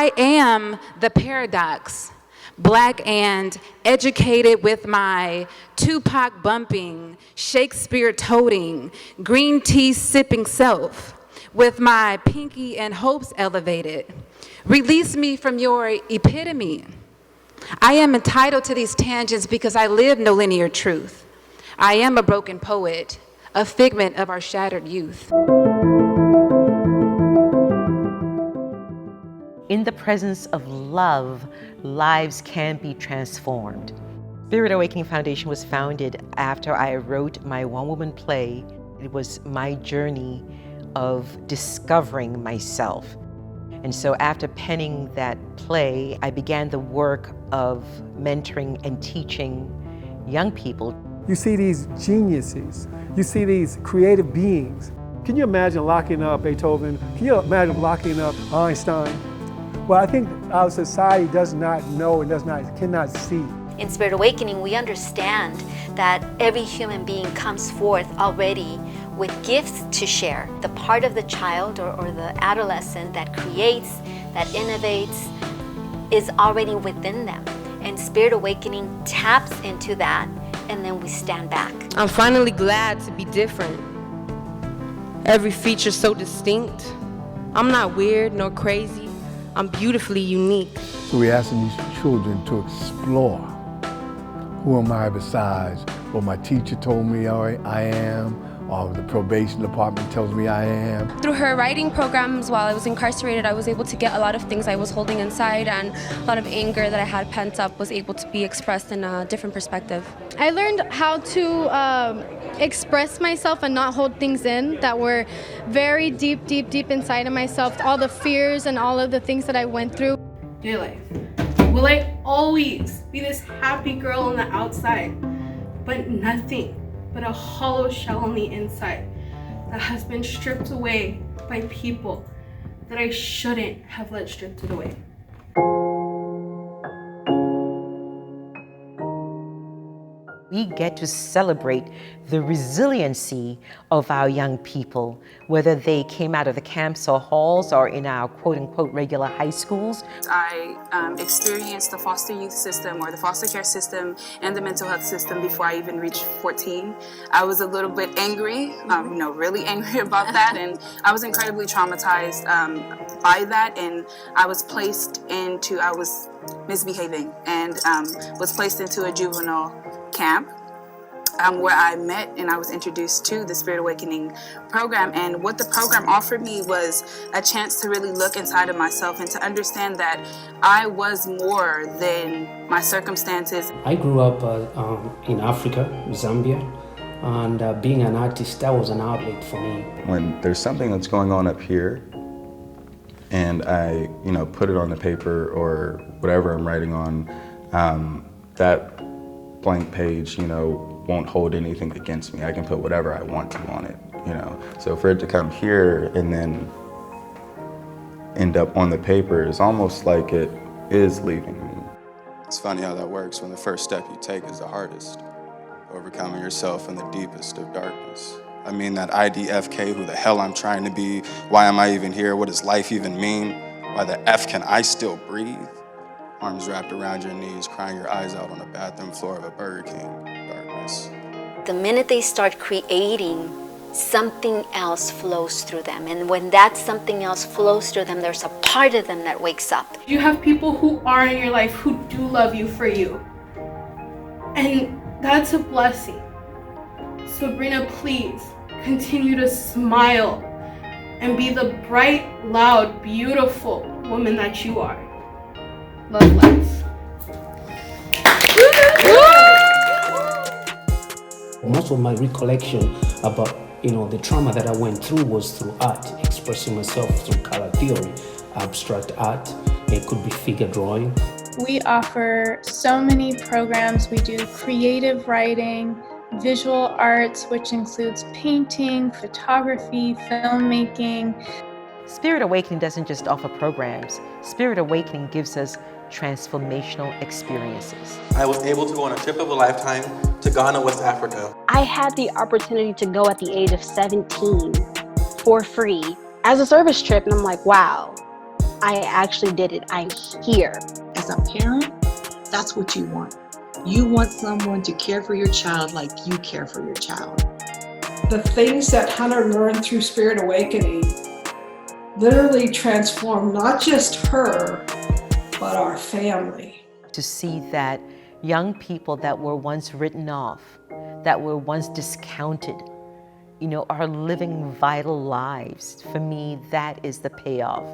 I am the paradox, Black and educated with my Tupac bumping, Shakespeare toting, green tea sipping self, with my pinky and hopes elevated. Release me from your epitome. I am entitled to these tangents because I live no linear truth. I am a broken poet, a figment of our shattered youth. In the presence of love, lives can be transformed. Spirit Awakening Foundation was founded after I wrote my one-woman play. It was my journey of discovering myself. And so after penning that play, I began the work of mentoring and teaching young people. You see these geniuses, you see these creative beings. Can you imagine locking up Beethoven? Can you imagine locking up Einstein? Well, I think our society does not know and cannot see. In Spirit Awakening, we understand that every human being comes forth already with gifts to share. The part of the child or the adolescent that creates, that innovates, is already within them. And Spirit Awakening taps into that, and then we stand back. I'm finally glad to be different. Every feature so distinct. I'm not weird nor crazy. I'm beautifully unique. So we're asking these children to explore. Who am I besides what my teacher told me I am, or the probation department tells me I am? Through her writing programs while I was incarcerated, I was able to get a lot of things I was holding inside, and a lot of anger that I had pent up was able to be expressed in a different perspective. I learned how to express myself and not hold things in that were very deep inside of myself, all the fears and all of the things that I went through. Dear life, will I always be this happy girl on the outside, but nothing but a hollow shell on the inside that has been stripped away by people that I shouldn't have let stripped it away? We get to celebrate the resiliency of our young people, whether they came out of the camps or halls or in our quote-unquote regular high schools. I experienced the foster youth system or the foster care system and the mental health system before I even reached 14. I was a little bit angry, really angry about that, and I was incredibly traumatized by that, and I was misbehaving and was placed into a juvenile camp where I met and I was introduced to the Spirit Awakening program. And what the program offered me was a chance to really look inside of myself and to understand that I was more than my circumstances. I grew up in Africa, Zambia, and being an artist, that was an outlet for me. When there's something that's going on up here and I put it on the paper or whatever I'm writing on, that blank page, won't hold anything against me. I can put whatever I want to on it, So for it to come here and then end up on the paper is almost like it is leaving me. It's funny how that works when the first step you take is the hardest. Overcoming yourself in the deepest of darkness. I mean that IDFK, who the hell I'm trying to be, why am I even here, what does life even mean? Why the F can I still breathe? Arms wrapped around your knees, crying your eyes out on the bathroom floor of a Burger King. Darkness. The minute they start creating, something else flows through them. And when that something else flows through them, there's a part of them that wakes up. You have people who are in your life who do love you for you. And that's a blessing. Sabrina, please continue to smile and be the bright, loud, beautiful woman that you are. Love life. Most of my recollection about the trauma that I went through was through art, expressing myself through color theory, abstract art. It could be figure drawing. We offer so many programs. We do creative writing, visual arts, which includes painting, photography, filmmaking. Spirit Awakening doesn't just offer programs. Spirit Awakening gives us transformational experiences. I was able to go on a trip of a lifetime to Ghana, West Africa. I had the opportunity to go at the age of 17 for free as a service trip, and I'm like, wow, I actually did it. I'm here. As a parent, that's what you want. You want someone to care for your child like you care for your child. The things that Hunter learned through Spirit Awakening literally transformed not just her, but our family. To see that young people that were once written off, that were once discounted, are living vital lives. For me, that is the payoff.